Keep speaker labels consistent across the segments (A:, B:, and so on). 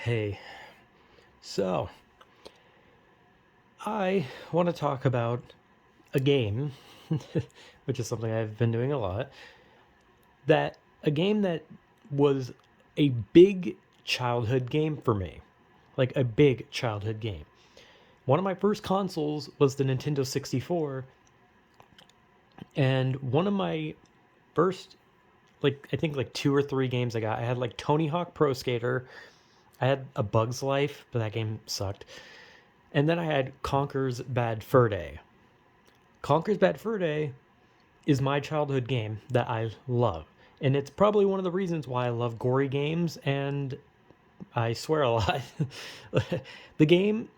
A: Hey, so I want to talk about a game, which is something I've been doing a lot. A game that was a big childhood game for me, like a big childhood game. One of my first consoles was the Nintendo 64, and one of my first, I think like two or three games I had like Tony Hawk Pro Skater. I had A Bug's Life, but that game sucked. And then I had Conker's Bad Fur Day. Conker's Bad Fur Day is my childhood game that I love. And it's probably one of the reasons why I love gory games and I swear a lot. The game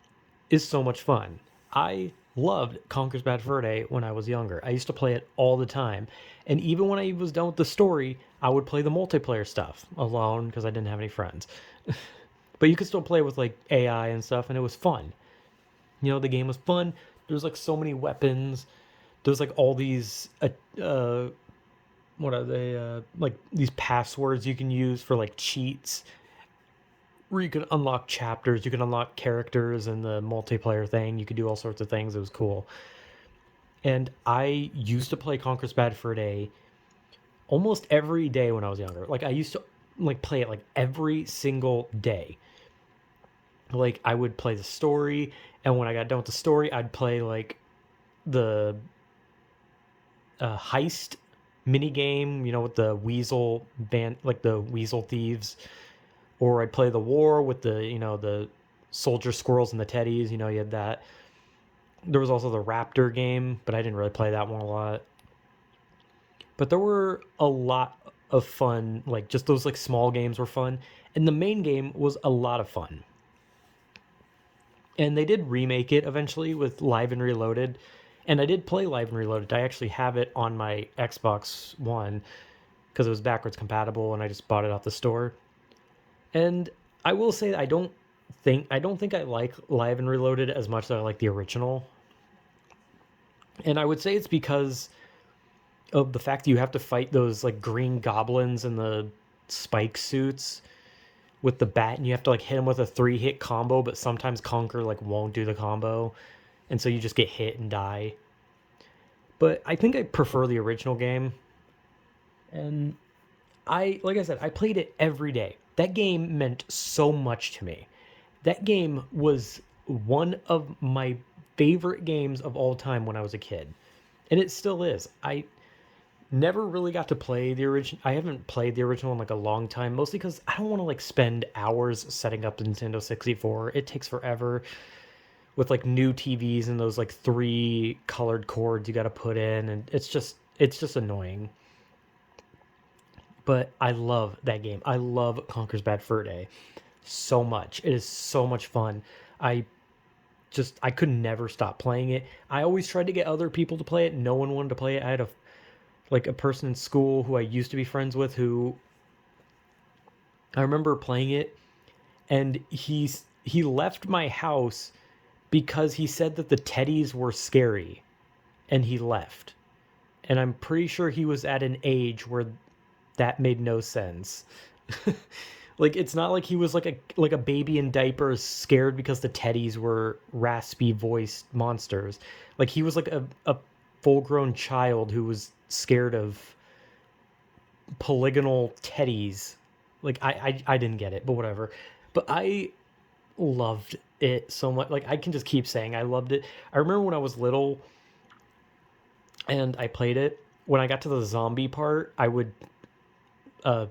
A: is so much fun. I loved Conker's Bad Fur Day when I was younger. I used to play it all the time. And even when I was done with the story, I would play the multiplayer stuff alone because I didn't have any friends. But you could still play with like AI and stuff, and it was fun. The game was fun. There's like so many weapons. There's like all these what are they like these passwords you can use for like cheats where you can unlock chapters, you can unlock characters in the multiplayer thing, you could do all sorts of things. It was cool. And I used to play Conquer's Bad Fur Day almost every day when I was younger. Like I used to like play it like every single day. Like I would play the story, and when I got done with the story, I'd play like the heist mini game, with the weasel band, like the weasel thieves, or I'd play the war with the soldier squirrels and the teddies. You had that. There was also the raptor game, but I didn't really play that one a lot. But there were a lot of fun, like just those like small games were fun, and the main game was a lot of fun. And they did remake it eventually with Live and Reloaded, and I did play Live and Reloaded. I actually have it on my Xbox One because it was backwards compatible, and I just bought it off the store. And I will say I don't think I like Live and Reloaded as much as I like the original. And I would say it's because of the fact that you have to fight those like green goblins in the spike suits with the bat, and you have to like hit them with a 3-hit combo, but sometimes Conker like won't do the combo, and so you just get hit and die. But I think I prefer the original game. And like I said, I played it every day. That game meant so much to me. That game was one of my favorite games of all time when I was a kid. And it still is. I never really got to play the original. I haven't played the original in like a long time, mostly because I don't want to like spend hours setting up the Nintendo 64. It takes forever with like new TVs and those like three colored cords you got to put in, and it's just annoying. But I love that game. I love Conker's Bad Fur Day so much. It is so much fun. I I could never stop playing it. I always tried to get other people to play it. No one wanted to play it. I had a person in school who I used to be friends with who I remember playing it, and he left my house because he said that the teddies were scary, and he left. And I'm pretty sure he was at an age where that made no sense. Like it's not like he was like a baby in diapers scared because the teddies were raspy voiced monsters. Like he was like a full grown child who was scared of polygonal teddies. Like I didn't get it, but whatever. But I loved it so much. Like I can just keep saying I loved it. I remember when I was little and I played it. When I got to the zombie part, I would uh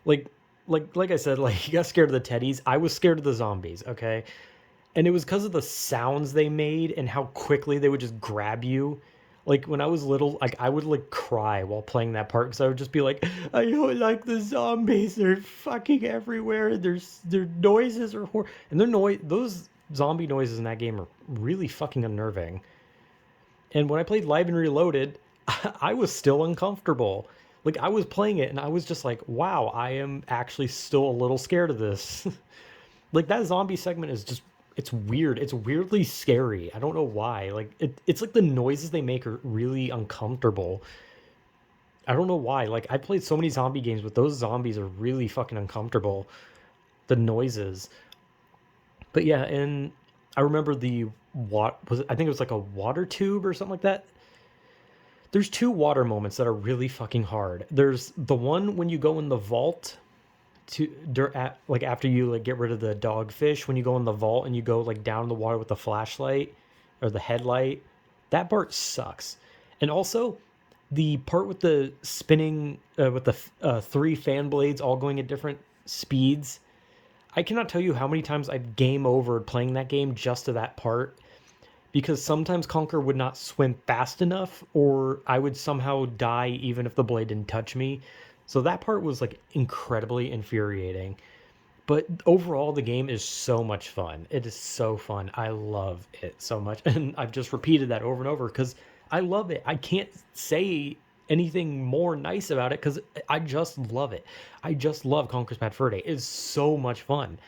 A: like like I said, like you got scared of the teddies. I was scared of the zombies, okay? And it was because of the sounds they made and how quickly they would just grab you. Like when I was little, like I would like cry while playing that part because I would just be like, I don't like the zombies. They're fucking everywhere. Their noises are and those zombie noises in that game are really fucking unnerving. And when I played Live and Reloaded, I was still uncomfortable. Like I was playing it and I was just like, wow, I am actually still a little scared of this. Like that zombie segment is just it's weird. It's weirdly scary. I don't know why. Like it's like the noises they make are really uncomfortable. I don't know why. Like I played so many zombie games, but those zombies are really fucking uncomfortable. the noises. But yeah, and I remember the I think it was like a water tube or something like that. There's two water moments that are really fucking hard. There's the one when you go in the vault like after you like get rid of the dogfish, when you go in the vault and you go like down in the water with the flashlight or the headlight. That part sucks. And also the part with the spinning with the three fan blades all going at different speeds. I cannot tell you how many times I've game over playing that game just to that part, because sometimes Conker would not swim fast enough, or I would somehow die even if the blade didn't touch me. So that part was like incredibly infuriating. But overall, the game is so much fun. It is so fun. I love it so much. And I've just repeated that over and over because I love it. I can't say anything more nice about it because I just love it. I just love Conker's Bad Fur Day. It's so much fun.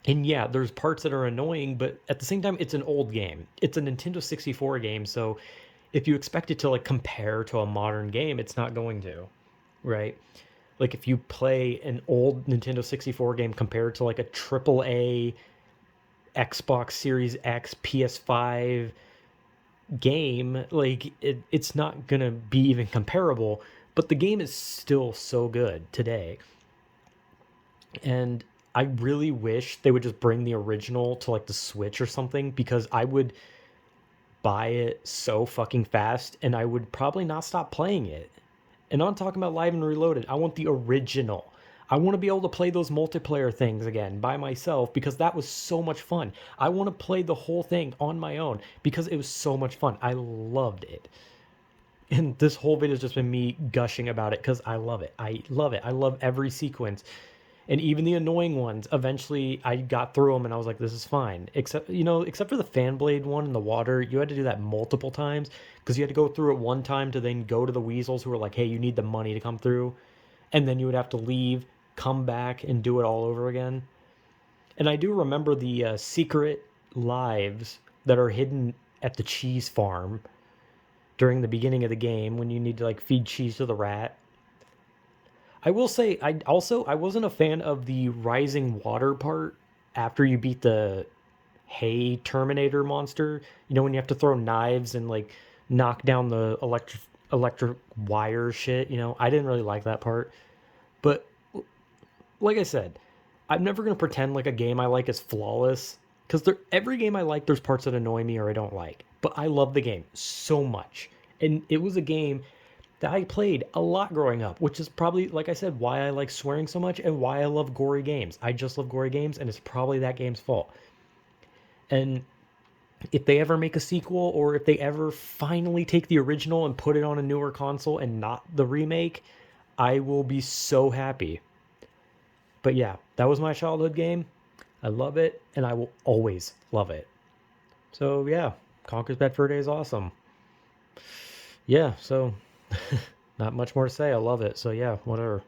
A: And yeah, there's parts that are annoying, but at the same time, it's an old game. It's a Nintendo 64 game, so if you expect it to like compare to a modern game, it's not going to, right? Like if you play an old Nintendo 64 game compared to like a triple A Xbox Series X PS5 game, like it's not gonna be even comparable. But the game is still so good today. And I really wish they would just bring the original to like the Switch or something, because I would buy it so fucking fast and I would probably not stop playing it. And I'm talking about Live and Reloaded. I want the original. I want to be able to play those multiplayer things again by myself because that was so much fun. I want to play the whole thing on my own because it was so much fun. I loved it. And this whole video has just been me gushing about it because I love it. I love it. I love every sequence. And even the annoying ones, eventually I got through them and I was like, this is fine. Except for the fan blade one in the water, you had to do that multiple times because you had to go through it one time to then go to the weasels who were like, hey, you need the money to come through. And then you would have to leave, come back, and do it all over again. And I do remember the secret lives that are hidden at the cheese farm during the beginning of the game when you need to like feed cheese to the rat. I will say I wasn't a fan of the rising water part after you beat the hay Terminator monster. You know when you have to throw knives and like knock down the electric wire shit, I didn't really like that part. But like I said, I'm never going to pretend like a game I like is flawless, cuz every game I like there's parts that annoy me or I don't like. But I love the game so much. And it was a game that I played a lot growing up, which is probably, like I said, why I like swearing so much and why I love gory games. I just love gory games, and it's probably that game's fault. And if they ever make a sequel, or if they ever finally take the original and put it on a newer console and not the remake, I will be so happy. But yeah, that was my childhood game. I love it, and I will always love it. So yeah, Conker's Bad Fur Day is awesome. Yeah, so not much more to say. I love it. So yeah, whatever.